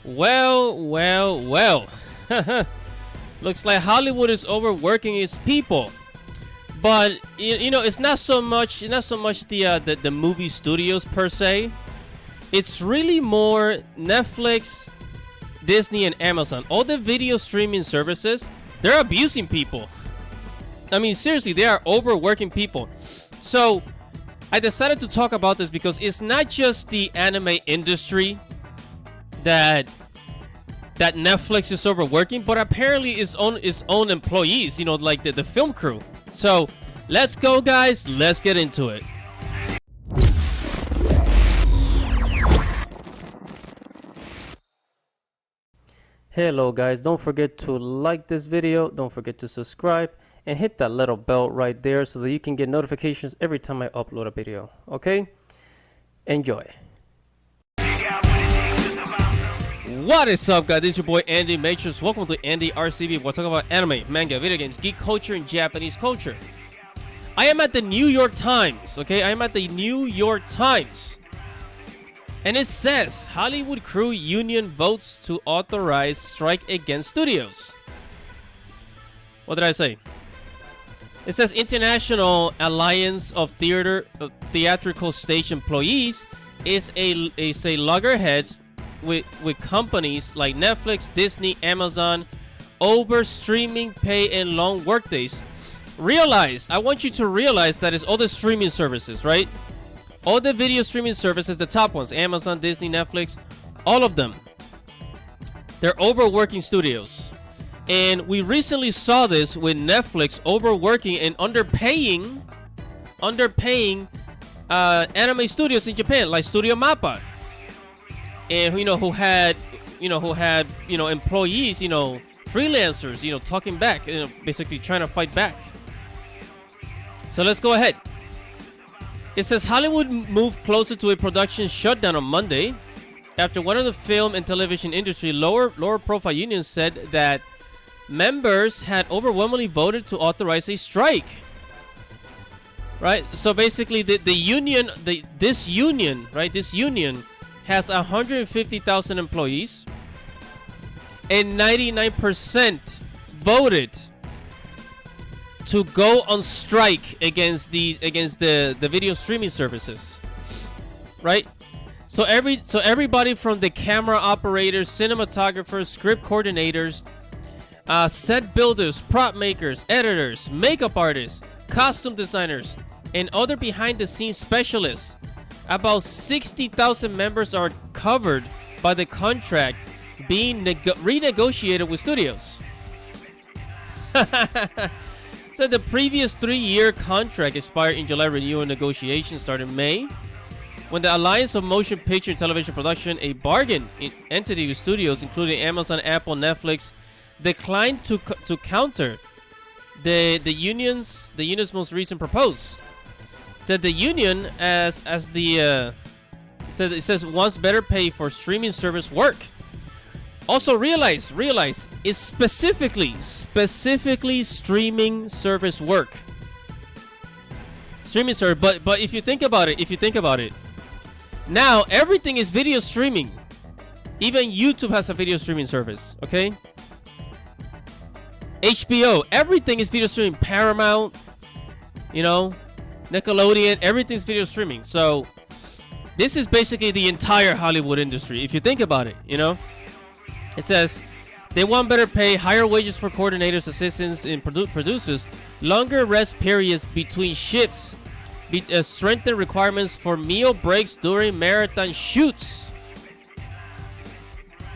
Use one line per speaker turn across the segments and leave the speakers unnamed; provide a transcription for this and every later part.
Well. Looks like Hollywood is overworking its people. But it's not so much the movie studios per se. It's really more Netflix, Disney, and Amazon. All the video streaming services, they're abusing people. I mean, seriously, they are overworking people. So I decided to talk about this because it's not just the anime industry that Netflix is overworking, but apparently its own employees, like the film crew. So let's go, guys. Let's get into it. Hello, guys. Don't forget to like this video. Don't forget to subscribe and hit that little bell right there so that you can get notifications every time I upload a video. Okay? Enjoy. What is up, guys? This is your boy Andy Matrix. Welcome to Andy RCB. We're talking about anime, manga, video games, geek culture, and Japanese culture. I am at the New York Times, okay? I am at the New York Times. And it says, Hollywood crew union votes to authorize strike against studios. What did I say? It says International Alliance of Theatrical Stage Employees is a loggerheads with companies like Netflix, Disney, Amazon over streaming pay and long workdays. I want you to realize that it's all the streaming services, right? All the video streaming services, the top ones, Amazon, Disney, Netflix, all of them. They're overworking studios. And we recently saw this with Netflix overworking and underpaying anime studios in Japan, like Studio Mappa. And who had employees, freelancers, talking back, basically trying to fight back. So let's go ahead. It says Hollywood moved closer to a production shutdown on Monday after one of the film and television industry lower profile unions said that members had overwhelmingly voted to authorize a strike. Right? So basically this union has 150,000 employees and 99% voted to go on strike against the video streaming services, right? So everybody from the camera operators, cinematographers, script coordinators, set builders, prop makers, editors, makeup artists, costume designers, and other behind-the-scenes specialists. About 60,000 members are covered by the contract being renegotiated with studios. So the previous 3-year contract expired in July. Renewal negotiations started in May, when the Alliance of Motion Picture and Television Production, a bargain entity with studios including Amazon, Apple, Netflix, declined to counter the union's most recent proposal. Said the union it says wants better pay for streaming service work. Also realize it's specifically streaming service work. Streaming service, but if you think about it, now everything is video streaming. Even YouTube has a video streaming service, okay? HBO, everything is video streaming. Paramount, Nickelodeon, everything's video streaming. So this is basically the entire Hollywood industry, if you think about it, It says they want better pay, higher wages for coordinators, assistants, and producers, longer rest periods between shifts, strengthened requirements for meal breaks during marathon shoots.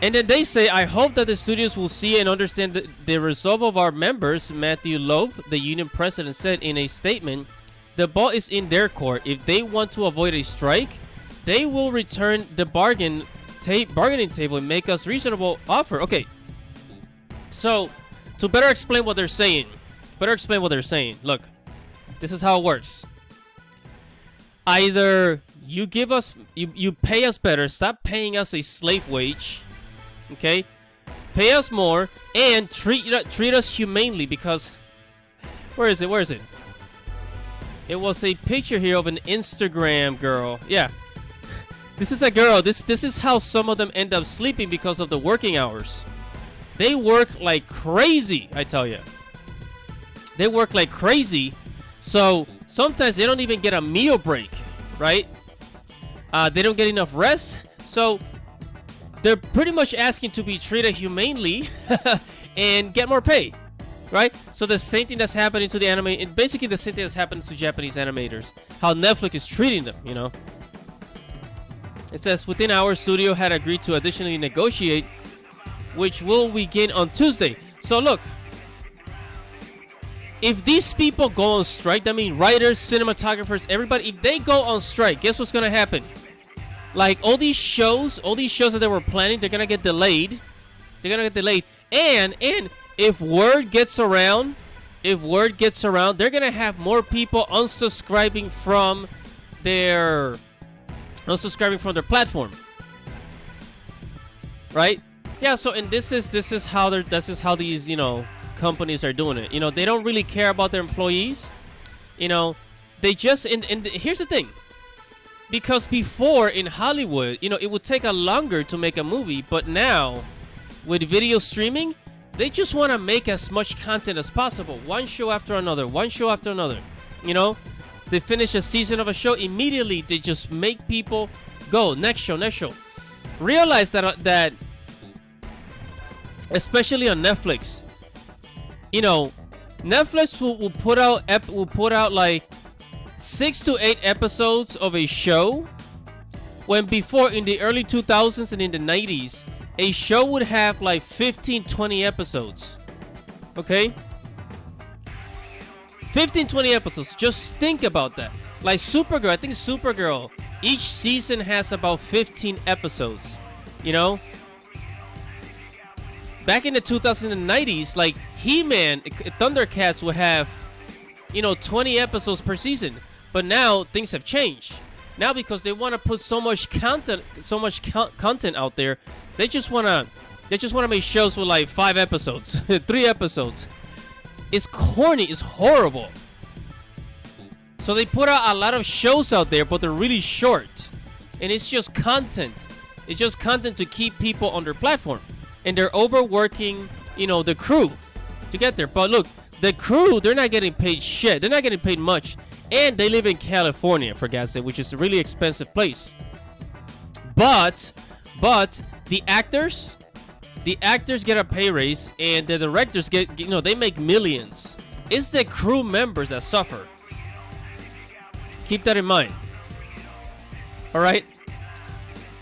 And then they say, I hope that the studios will see and understand the resolve of our members. Matthew Loeb, the union president, said in a statement, the ball is in their court. If they want to avoid a strike, they will return the bargaining table and make us reasonable offer. Okay, so to better explain what they're saying, look, this is how it works. Either you give us, you pay us better, stop paying us a slave wage, okay, pay us more, and treat us humanely, because where is it? It was a picture here of an Instagram girl. Yeah. This is a girl. This is how some of them end up sleeping because of the working hours. They work like crazy, I tell you. They work like crazy. So sometimes they don't even get a meal break, right? They don't get enough rest. So they're pretty much asking to be treated humanely and get more pay, right? So the same thing that's happening to the anime, and basically the same thing that's happening to Japanese animators, how Netflix is treating them, you know? It says, within hours, studio had agreed to additionally negotiate, which will begin on Tuesday. So look, if these people go on strike, that means writers, cinematographers, everybody, if they go on strike, guess what's going to happen? Like all these shows that they were planning, they're going to get delayed. They're going to get delayed. And if word gets around, they're going to have more people unsubscribing from their platform. Right? Yeah, so and this is how these, you know, companies are doing it. You know, they don't really care about their employees. You know, they just and here's the thing. Because before in Hollywood, you know, it would take a longer to make a movie, but now with video streaming, they just want to make as much content as possible. One show after another. You know, they finish a season of a show, immediately they just make people go next show. Realize that especially on Netflix, you know, Netflix will put out like 6 to 8 episodes of a show, when before in the early 2000s and in the 90s, a show would have like 15-20 episodes. Okay, 15-20 episodes. Just think about that. Like Supergirl, I think Supergirl, each season has about 15 episodes. You know, back in the 2000s and 90s, like He-Man, Thundercats would have, you know, 20 episodes per season. But now things have changed. Now because they want to put so much content out there, they just want to make shows with like 5 episodes, 3 episodes. It's corny, it's horrible. So they put out a lot of shows out there, but they're really short. And it's just content. It's just content to keep people on their platform. And they're overworking, you know, the crew to get there. But look, the crew, they're not getting paid shit. They're not getting paid much. And they live in California, for God's sake, which is a really expensive place. But the actors get a pay raise, and the directors get, you know, they make millions. It's the crew members that suffer. Keep that in mind. All right.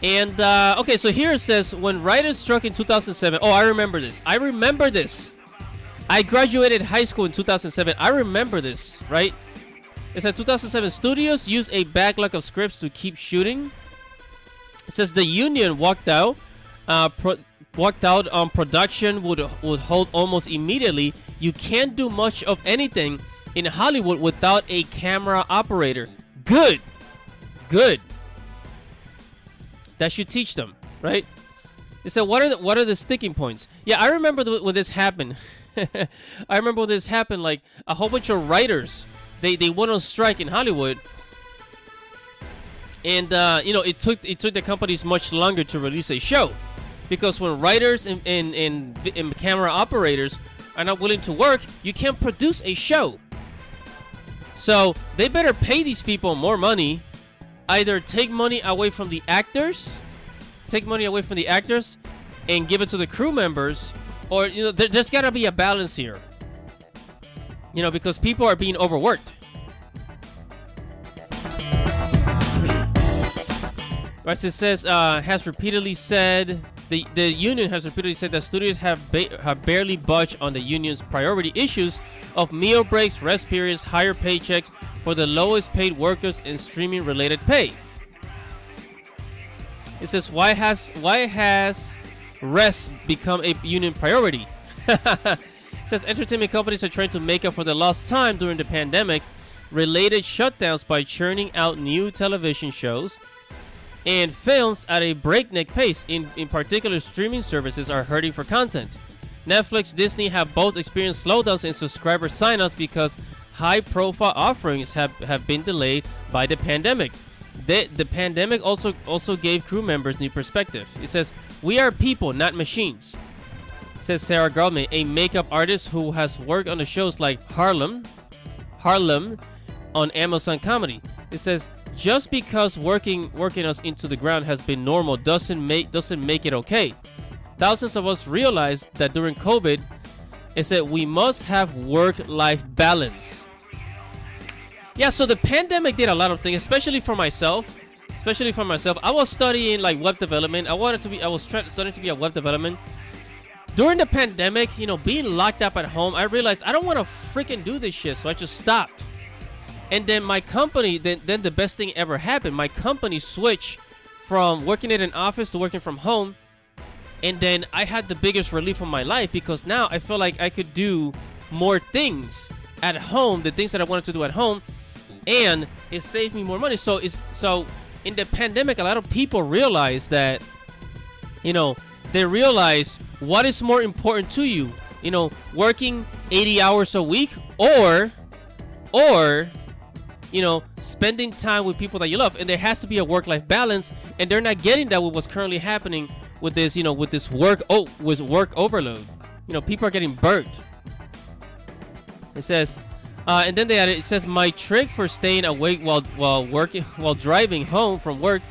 And okay, so here it says, when writers struck in 2007. Oh, I remember this. I graduated high school in 2007. I remember this, right? It said 2007 studios use a backlog of scripts to keep shooting. It says the union walked out. On production would hold almost immediately. You can't do much of anything in Hollywood without a camera operator. Good. That should teach them, right? It said, what are the sticking points? Yeah, I remember when this happened. Like a whole bunch of writers, they went on strike in Hollywood, and you know, it took the companies much longer to release a show, because when writers and camera operators are not willing to work, you can't produce a show. So they better pay these people more money, either take money away from the actors, and give it to the crew members, or, you know, there's got to be a balance here. You know, because people are being overworked. Right, so it says, has repeatedly said, the union has repeatedly said that studios have barely budged on the union's priority issues of meal breaks, rest periods, higher paychecks for the lowest paid workers, and streaming related pay. It says, why has rest become a union priority? It says entertainment companies are trying to make up for the lost time during the pandemic related shutdowns by churning out new television shows and films at a breakneck pace. In particular, streaming services are hurting for content. Netflix, Disney have both experienced slowdowns in subscriber signups because high-profile offerings have been delayed by the pandemic. the pandemic also gave crew members new perspective. It says, "We are people, not machines," says Sarah Goldman, a makeup artist who has worked on the shows like Harlem on Amazon Comedy. It says, "Just because working us into the ground has been normal doesn't make it okay. Thousands of us realized that during COVID, it said we must have work-life balance." Yeah, so the pandemic did a lot of things, especially for myself. I was studying like web development. I was studying to be a web development. During the pandemic, being locked up at home, I realized I don't want to freaking do this shit, so I just stopped. And then my company, then the best thing ever happened. My company switched from working in an office to working from home. And then I had the biggest relief of my life, because now I feel like I could do more things at home, the things that I wanted to do at home, and it saved me more money. So in the pandemic, a lot of people realize that, they realize what is more important to you, working 80 hours a week or spending time with people that you love. And there has to be a work-life balance, and they're not getting that with what's currently happening with this, with this work overload. People are getting burnt. It says, and then they added, it says, "My trick for staying awake while driving home from work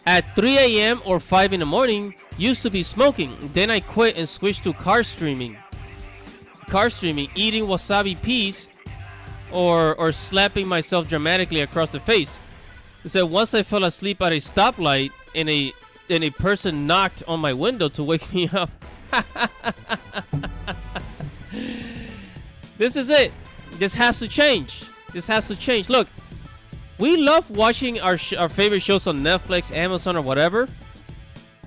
at 3 a.m. or 5 in the morning used to be smoking. Then I quit and switched to car streaming, eating wasabi peas, or slapping myself dramatically across the face." It said, "Once I fell asleep at a stoplight and a person knocked on my window to wake me up." This is it. This has to change. Look, we love watching our favorite shows on Netflix, Amazon, or whatever.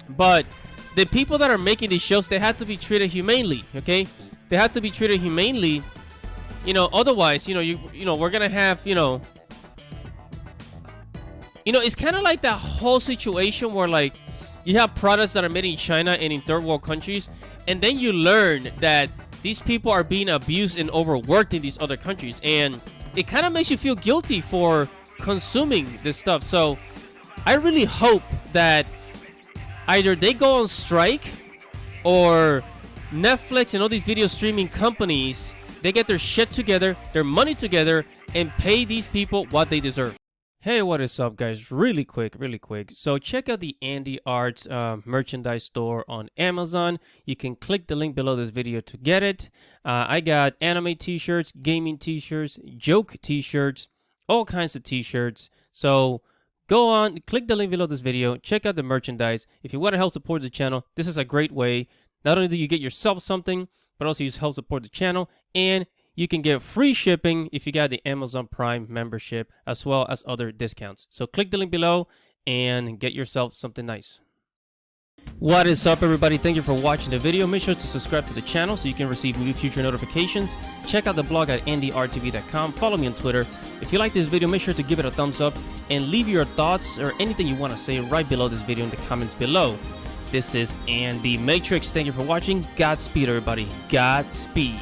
But the people that are making these shows, they have to be treated humanely, okay? They have to be treated humanely. Otherwise, we're gonna have, it's kind of like that whole situation where, like, you have products that are made in China and in third world countries, and then you learn that these people are being abused and overworked in these other countries, and it kind of makes you feel guilty for consuming this stuff. So I really hope that either they go on strike, or Netflix and all these video streaming companies, they get their shit together, their money together, and pay these people what they deserve. Hey, what is up, guys? Really quick. So check out the Andy Arts merchandise store on Amazon. You can click the link below this video to get it. I got anime t-shirts, gaming t-shirts, joke t-shirts, all kinds of t-shirts. So go on, click the link below this video, check out the merchandise. If you want to help support the channel, this is a great way. Not only do you get yourself something, but also you help support the channel, and you can get free shipping if you got the Amazon Prime membership, as well as other discounts. So click the link below and get yourself something nice. What is up, everybody? Thank you for watching the video. Make sure to subscribe to the channel so you can receive new future notifications. Check out the blog at andyrtv.com. Follow me on Twitter. If you like this video, make sure to give it a thumbs up and leave your thoughts or anything you want to say right below this video in the comments below. This is Andy Matrix. Thank you for watching. Godspeed, everybody. Godspeed.